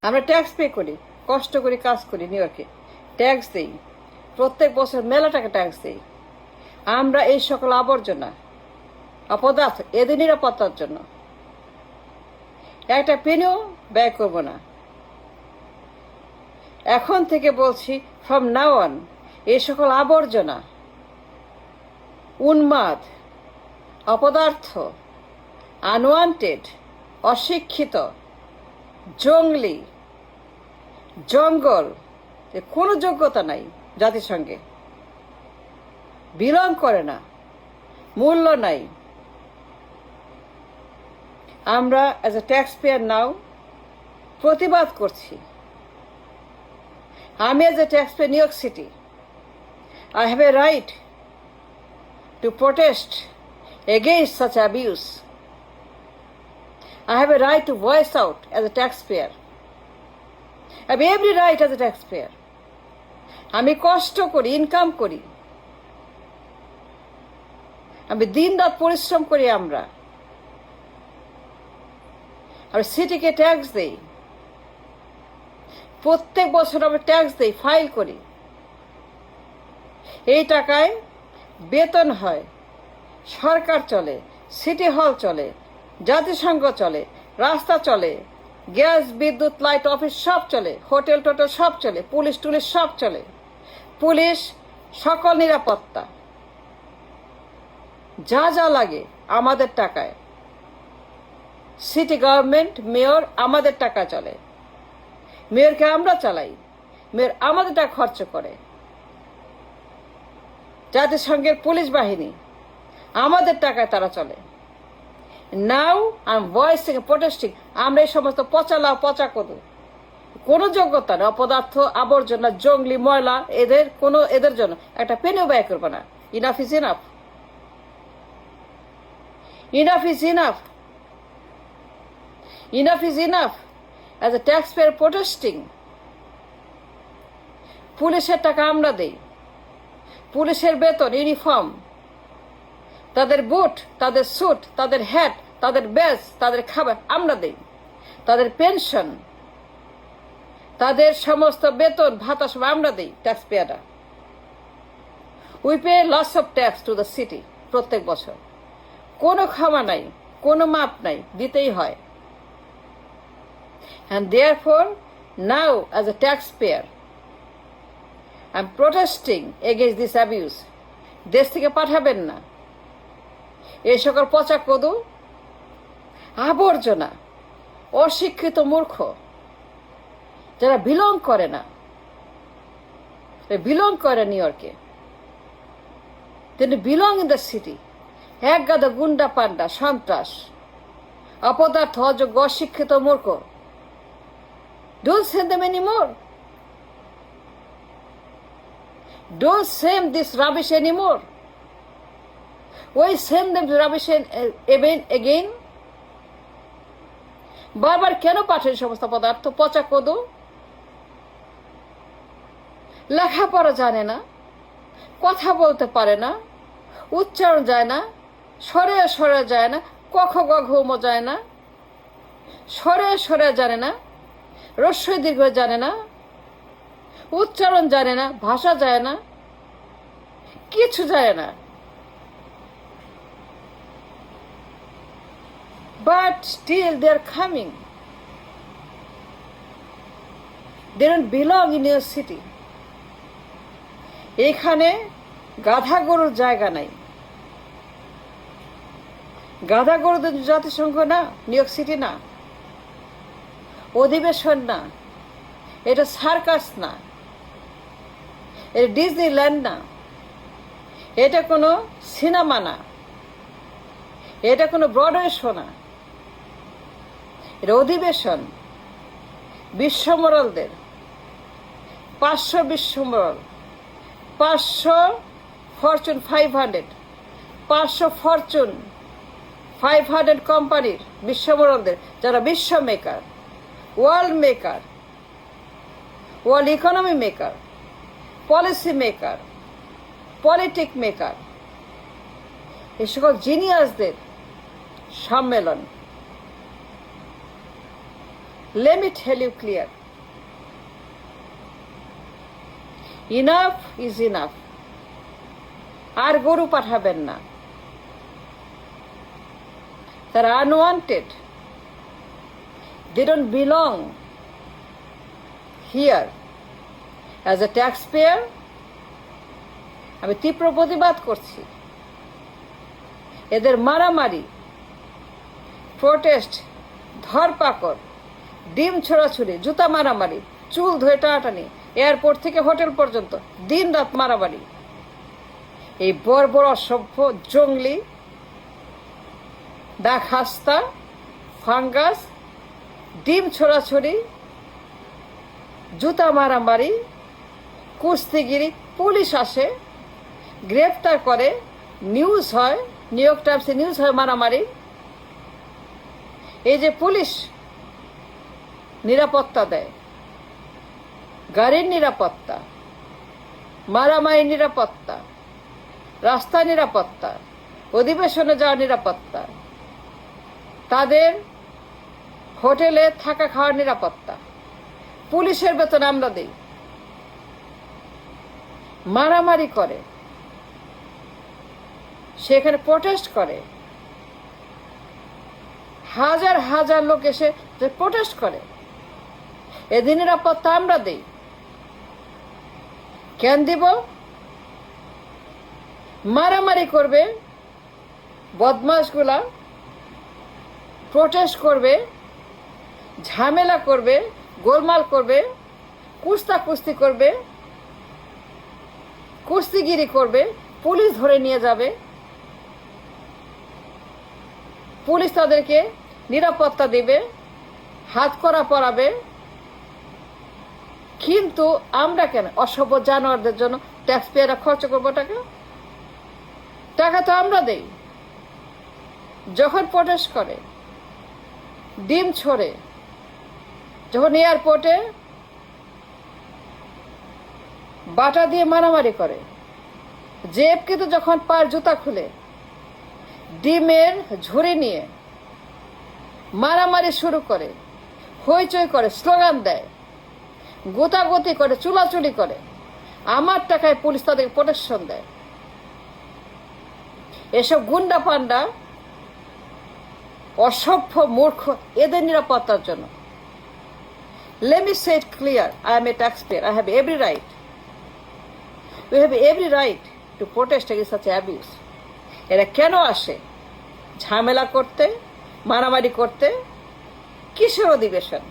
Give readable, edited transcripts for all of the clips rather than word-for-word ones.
আমরা tax pay করি, কষ্ট করে কাজ করি, নিউ ইয়র্কে ট্যাক্স দেই, প্রত্যেক বছর মেলা টাকা ট্যাক্স দেই। আমরা এই সকল আবর্জনা অপদার্থ এদের নিরাপত্তার জন্য একটা পেনিও ব্যয় করব না। এখন থেকে বলছি, ফ্রম নাও অন এই সকল আবর্জনা, উন্মাদ, অপদার্থ, আনওয়ান্টেড, অশিক্ষিত, জঙ্গলি, জঙ্গল, কোনো যোগ্যতা নাই, জাতিসংঘে বিলং করে না, মূল্য নাই, আমরা অ্যাজ এ ট্যাক্স পেয়ার নাও প্রতিবাদ করছি। আমি as a tax payer new York city, I have a right to protest against such abuse. I have a right to voice out as a taxpayer. I have every right as a taxpayer. আমি কষ্ট করি, income করি, আমি দিন রাত পরিশ্রম করি, আমরা সিটিকে ট্যাক্স দেই, প্রত্যেক বছর আমরা ট্যাক্স দেই, ফাইল করি। এই টাকায় বেতন হয়, সরকার চলে, সিটি হল চলে, জাতিসংঘ চলে, রাস্তা চলে, গ্যাস, বিদ্যুৎ, লাইট, অফিস সব চলে, হোটেল টোটেল সব চলে, পুলিশ টুলিশ সব চলে, পুলিশ, সকল নিরাপত্তা, যা যা লাগে আমাদের টাকায়। সিটি গভর্নমেন্ট, মেয়র আমাদের টাকা চলে, মেয়রকে আমরা চালাই, মেয়র আমাদের টাকা খরচ করে। জাতিসংঘের পুলিশ বাহিনী আমাদের টাকায় তারা চলে। Now I am voicing protesting, আমরা এই সমস্ত পচা লাউ, পচা কদু, কোনো যোগ্যতা নেই, অপদার্থ, আবর্জনা, জঙ্গলি, ময়লা, এদের জন্য একটা পেনিও ব্যয় করবো না। Enough is enough, enough is enough, enough is enough. As a tax payer protesting, পুলিশের টাকা আমরা দেই, পুলিশের বেতন, ইউনিফর্ম, তাদের বুট, তাদের স্যুট, তাদের হ্যাট, তাদের ব্যাজ, তাদের খাবার আমরা দেই, তাদের পেনশন, তাদের সমস্ত বেতন ভাতা সব আমরা দিই, ট্যাক্স পেয়াররা। We pay lots of tax to the city প্রত্যেক বছর, কোনো ক্ষমা নাই, কোনো মাপ নাই, দিতেই হয়। And therefore, now as a taxpayer, I'm protesting against this abuse. দেশ থেকে পাঠাবেন না এই সকল পচা কদু, আবর্জনা, অশিক্ষিত মূর্খ, যারা বিলং করে না, বিলং করে নিউ ইয়র্কে, তিনি বিলং ইন দ্য সিটি। এক গাদা গুন্ডা, পান্ডা, সন্ত্রাস, অপদার্থ, অযোগ্য, অশিক্ষিত মূর্খ। Don't send them anymore. Don't send this rubbish anymore. Why send them to rubbish again? বারবার কেন পাঠেন সমস্ত পদার্থ, পচা কদু? লেখাপড়া জানে না, কথা বলতে পারে না, উচ্চারণ যায় না, সরে সরে যায় না, কখ গ ঘুম যায় না, সরে সরে জানে না, রস্বই দীর্ঘ জানে না, উচ্চারণ জানে না, ভাষা যায় না, কিছু যায় না। But still they are coming. They don't belong in your city. এখানে গাধা গরুর জায়গা নাই। গাধা গরুদের জাতিসংঘ না, নিউ ইয়র্ক সিটি না, অধিবেশন না, এটা সার্কাস না, এটা ডিজনিল্যান্ড না, এটা কোনো সিনেমা না, এটা কোনো ব্রডওয়ে শো না, এটা অধিবেশন। বিশ্বমোড়লদের 500 বিশ্বমোড়ল, 500 ফরচুন 500, 500 ফরচুন 500 কোম্পানির বিশ্বমোড়লদের, যারা বিশ্ব maker, world maker, world economy maker, policy maker, politic maker, এই সকল জিনিয়াসদের সম্মেলন। Let me tell you clear. Enough is enough. আর গরু পাঠাবেন না। তারা unwanted. They don't belong here. As a taxpayer, আমি তীব্র প্রতিবাদ করছি। এদের মারামারি, প্রোটেস্ট, ধরপাকড়, ডিম ছোড়াছুড়ি, জুতা মারামারি, চুল ধরে টানাটানি, এয়ারপোর্ট থেকে হোটেল পর্যন্ত দিন রাত মারামারি, এই বর্বর অসভ্য জঙ্গলি ডাক হাস্তা ফাঙ্গাস, ডিম ছোড়াছুড়ি, জুতা মারামারি, কুস্তিগিরি, পুলিশ আসে, গ্রেফতার করে, নিউজ হয়, নিউ ইয়র্ক টাইমসে নিউজ হয় মারামারি। এই যে পুলিশ নিরাপত্তা দেয়, গাড়ির নিরাপত্তা, মারামারি নিরাপত্তা, রাস্তা নিরাপত্তা, অধিবেশনে যাওয়ার নিরাপত্তা, তাদের হোটেলে থাকা খাওয়ার নিরাপত্তা, পুলিশের বেতন আমরা দিই। মারামারি করে, সেখানে প্রোটেস্ট করে, হাজার হাজার লোক এসে প্রোটেস্ট করে, এদের নিরাপত্তা আমরা দিই। কেন দিব? মারামারি করবে বদমাশগুলা, প্রোটেস্ট করবে, ঝামেলা করবে, গোলমাল করবে, কুস্তাকুস্তি করবে, কুস্তিগিরি করবে, পুলিশ ধরে নিয়ে যাবে, পুলিশ তাদেরকে নিরাপত্তা দিবে, হাত করা পরাবে। কিন্তু আমরা কেন অসভ্য জানোয়ারদের জন্য ট্যাক্স পেয়াররা খরচ করবো টাকা? টাকা তো আমরা দেই। যখন প্রোটেস্ট করে, ডিম ছোড়ে, যখন এয়ারপোর্টে বাটা দিয়ে মারামারি করে, জেবকে তো যখন পায়ের জুতা খুলে ডিমের ঝুড়ি নিয়ে মারামারি শুরু করে, হইচই করে, স্লোগান দেয়, গোতাগতি করে, চুলাচুলি করে, আমার টাকায় পুলিশ তাদেরকে প্রোটেকশন দেয়। এসব গুন্ডা পান্ডা অসভ্য মূর্খ এদের নিরাপত্তার জন্য। Let me say it clear. I am a taxpayer. I have every right. We have every right to protest against such abuse. এরা কেন আসে? ঝামেলা করতে, মারামারি করতে। কিসের অধিবেশন?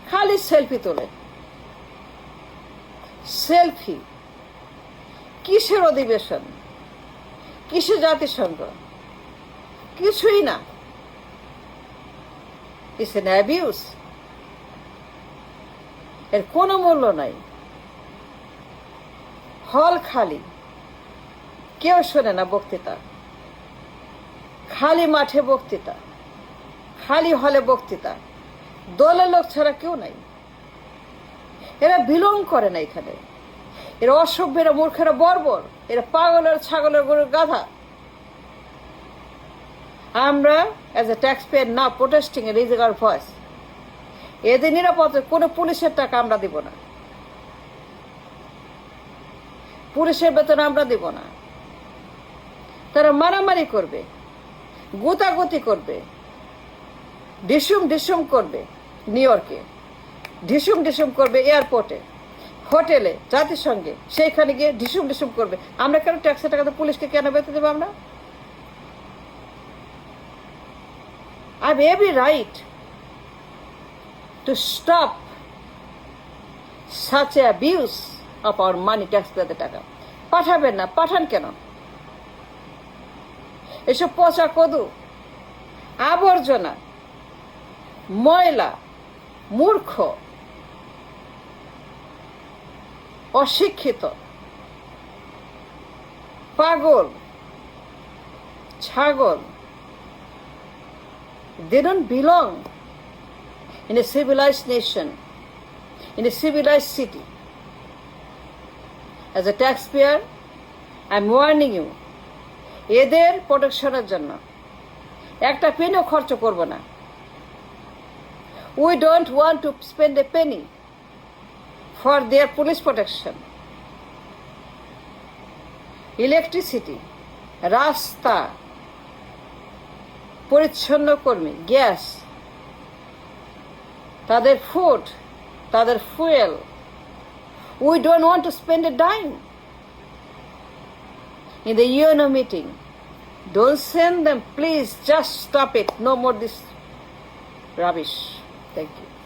খালি সেলফি তোলে। সেলফি। কিসের অধিবেশন? কিসের জাতিসংঘ? কিছুই না। It's an abuse. এর কোনো মূল্য নাই। হল খালি, কেউ শোনে না বক্তৃতা, খালি মাঠে বক্তৃতা, খালি হলে বক্তৃতা, দলের লোক ছাড়া কেউ নাই। এরা বিলং করে না এখানে। এরা অসভ্য, এরা মূর্খেরা বর্বর, এরা পাগলের ছাগলের গরুর গাধা। আমরা অ্যাজ এ ট্যাক্স পেয়ার না প্রোটেস্টিং এ রেজিং আওয়ার ভয়েস। এদের নিরাপত্তা কোনো পুলিশের টাকা আমরা দিব না, পুলিশের বেতন আমরা দিব না। তারা মারামারি করবে, গোতাগতি করবে, ঢিসুম ঢিসুম করবে নিউ ইয়র্কে, ঢিসুম ঢিসুম করবে এয়ারপোর্টে, হোটেলে, জাতিসংঘে, সেইখানে গিয়ে ঢিসুম ঢিসুম করবে। আমরা কেন ট্যাক্সের টাকাতে পুলিশকে কেন বেতন দেবো? আমরা I have every right to stop such abuse of our money, taxpayer টাকা। পাঠাবেন না, পাঠান কেন? এসব পচা কদু, আবর্জনা, ময়লা, মূর্খ, অশিক্ষিত, পাগল, ছাগল, they don't belong in a civilized nation, in a civilized city. As a taxpayer, I'm warning you, এদের প্রোটেকশনের জন্য একটা পেনও খরচ করব না। We don't want to spend a penny for their police protection. Electricity, রাস্তা, পরিচ্ছন্ন কর্মী, গ্যাস, তাদের ফুড, তাদের fuel. We don't want to spend a dime in the UNO meeting. Don't send them, please. Just stop it. No more this rubbish. Thank you.